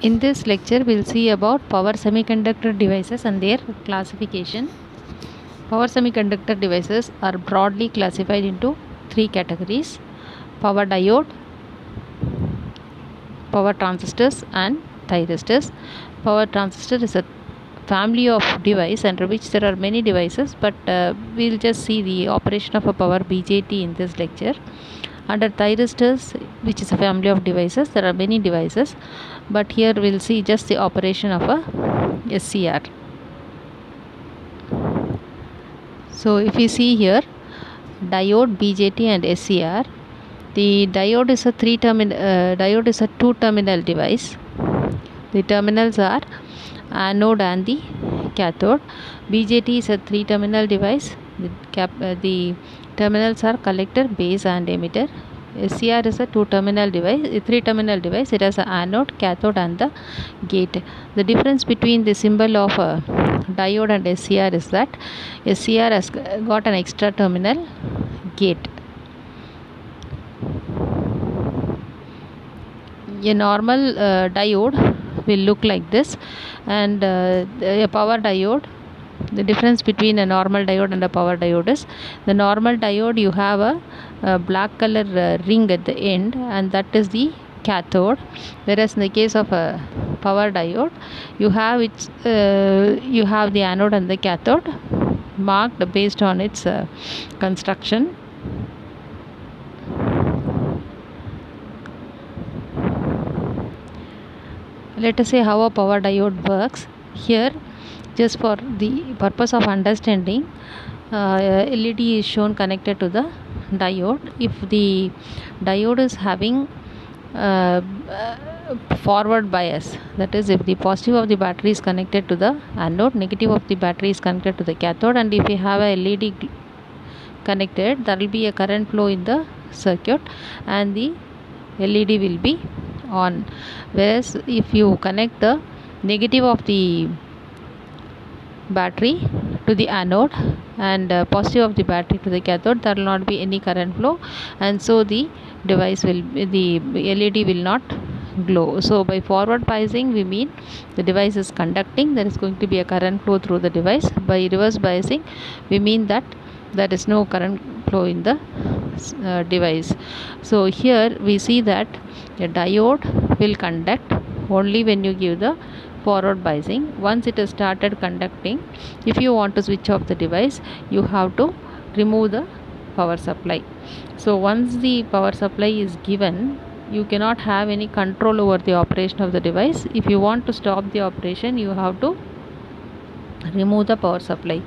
In this lecture, we'll see about power semiconductor devices and their classification. Power semiconductor devices are broadly classified into three categories: power diode, power transistors, and thyristors. Power transistor is a family of device under which there are many devices, but we'll just see the operation of a power BJT in this lecture. Under thyristors, which is a family of devices, there are many devices, but here we'll see just the operation of a SCR. So if you see here, diode, BJT and SCR, the diode is a two-terminal device. The terminals are anode and the cathode. BJT is a three-terminal device. The terminals are collector, base and emitter. SCR is a three-terminal device. It has an anode, cathode and the gate. The difference between the symbol of diode and SCR is that SCR has got an extra terminal gate. A normal diode will look like this, and a power diode, the difference between a normal diode and a power diode is, the normal diode you have a black color ring at the end, and that is the cathode, whereas in the case of a power diode you have the anode and the cathode marked based on its construction. Let us say how a power diode works. Here, just for the purpose of understanding, LED is shown connected to the diode. If the diode is having forward bias, that is, if the positive of the battery is connected to the anode, negative of the battery is connected to the cathode, and if you have a LED connected, there will be a current flow in the circuit and the LED will be on. Whereas if you connect the negative of the battery to the anode and positive of the battery to the cathode, there will not be any current flow, and so the LED will not glow. So by forward biasing we mean the device is conducting, there is going to be a current flow through the device. By reverse biasing we mean that there is no current flow in the device. So here we see that a diode will conduct only when you give the forward biasing. Once it has started conducting, if you want to switch off the device, you have to remove the power supply. So once the power supply is given, you cannot have any control over the operation of the device. If you want to stop the operation, you have to remove the power supply.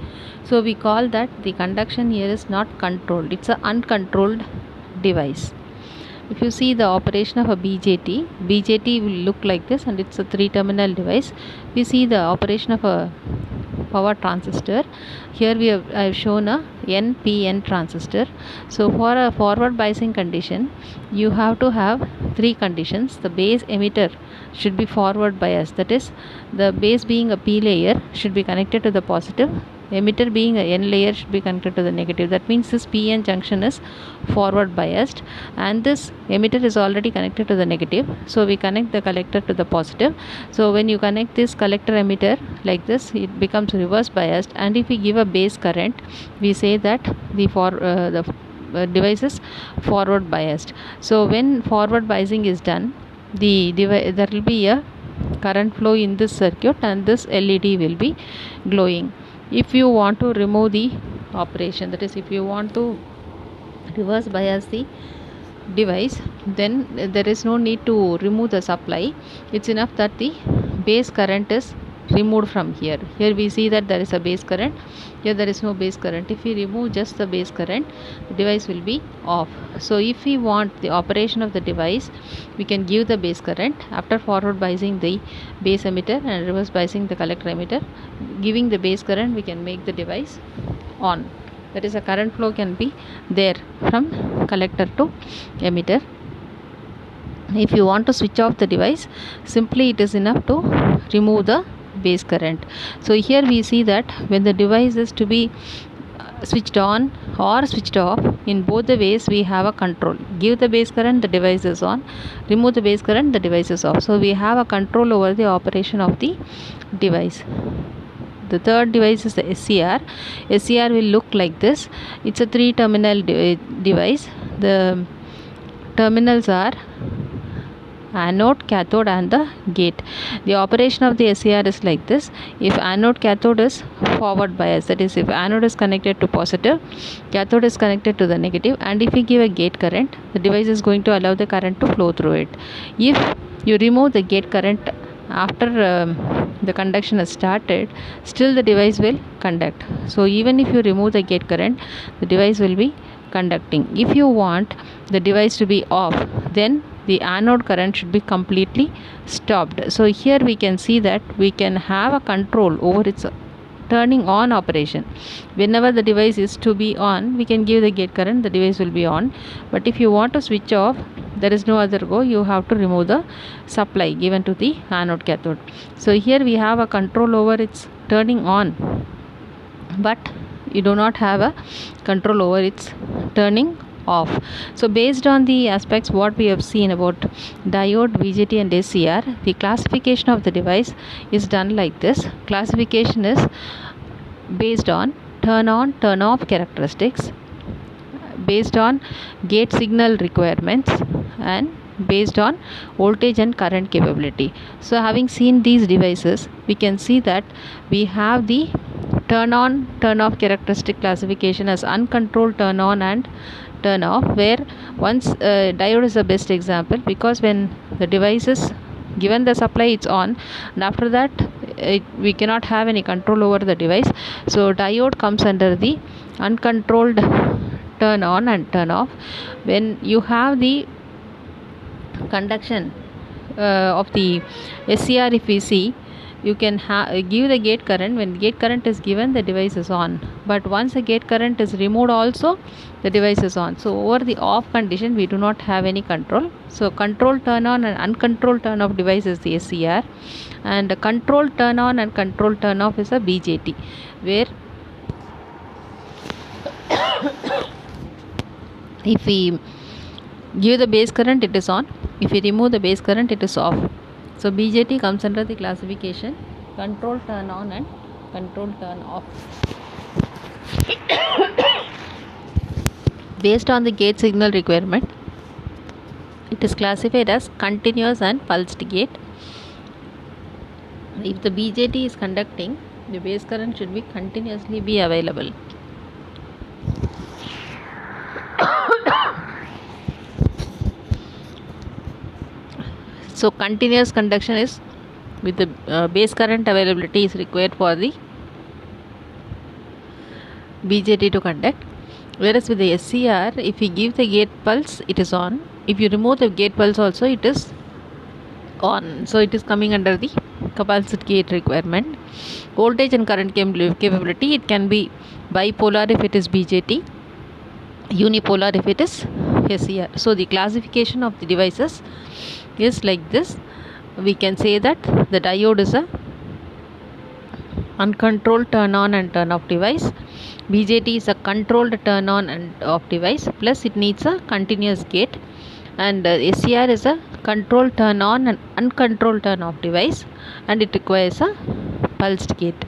So we call that the conduction here is not controlled, it's an uncontrolled device. If you see the operation of a BJT will look like this, and it's a three-terminal device. We see the operation of a power transistor. Here I have shown a NPN transistor. So for a forward biasing condition, you have to have three conditions. The base emitter should be forward biased, that is, the base being a P layer should be connected to the positive, emitter being a N layer should be connected to the negative. That means this PN junction is forward biased and this emitter is already connected to the negative, so we connect the collector to the positive. So when you connect this collector emitter like this, it becomes reverse biased, and if we give a base current, we say that the device is forward biased. So when forward biasing is done, there will be a current flow in this circuit and this LED will be glowing. If you want to remove the operation, that is, if you want to reverse bias the device, then there is no need to remove the supply. It's enough that the base current is removed from here. Here we see that there is a base current, here there is no base current. If we remove just the base current, the device will be off. So if we want the operation of the device, we can give the base current. After forward biasing the base emitter and reverse biasing the collector emitter, giving the base current, we can make the device on. That is, a current flow can be there from collector to emitter. If you want to switch off the device, simply it is enough to remove the base current. So here we see that when the device is to be switched on or switched off. In both the ways we have a control. Give the base current, the device is on. Remove the base current, the device is off. So we have a control over the operation of the device. The third device is the SCR. SCR will look like this. It's a 3-terminal device. The terminals are anode, cathode and the gate. The operation of the SCR is like this. If anode cathode is forward bias, that is if anode is connected to positive, cathode is connected to the negative, and if we give a gate current, the device is going to allow the current to flow through it. If you remove the gate current after the conduction has started, still the device will conduct. So even if you remove the gate current, the device will be conducting. If you want the device to be off, then the anode current should be completely stopped. So here we can see that we can have a control over its turning on operation. Whenever the device is to be on, we can give the gate current, the device will be on. But if you want to switch off, there is no other go, you have to remove the supply given to the anode cathode. So here we have a control over its turning on, but you do not have a control over its turning off. So based on the aspects what we have seen about diode, BJT and SCR, the classification of the device is done like this. Classification is based on turn on, turn off characteristics, based on gate signal requirements, and based on voltage and current capability. So having seen these devices, we can see that we have the turn on, turn off characteristic classification as uncontrolled turn on and turn off, where once diode is the best example, because when the device is given the supply, it's on, and after that we cannot have any control over the device. So diode comes under the uncontrolled turn on and turn off. When you have the conduction of the SCR, if we see, you can give the gate current. When gate current is given, the device is on, but once the gate current is removed also, the device is on. So over the off condition, we do not have any control. So controlled turn on and uncontrolled turn off device is the SCR, and controlled turn on and controlled turn off is a BJT, where if we give the base current, it is on. If we remove the base current, it is off. So BJT comes under the classification control turn on and control turn off. Based on the gate signal requirement, it is classified as continuous and pulsed gate. If the BJT is conducting, the base current should be continuously be available. So continuous conduction is with the base current availability is required for the BJT to conduct. Whereas with the SCR, if we give the gate pulse, it is on. If you remove the gate pulse also, it is on. So it is coming under the capacitor gate requirement. Voltage and current capability, it can be bipolar if it is BJT, unipolar if it is SCR. So the classification of the devices is like this. We can say that the diode is a uncontrolled turn on and turn off device. BJT is a controlled turn on and off device, plus it needs a continuous gate, and SCR is a controlled turn on and uncontrolled turn off device, and it requires a pulsed gate.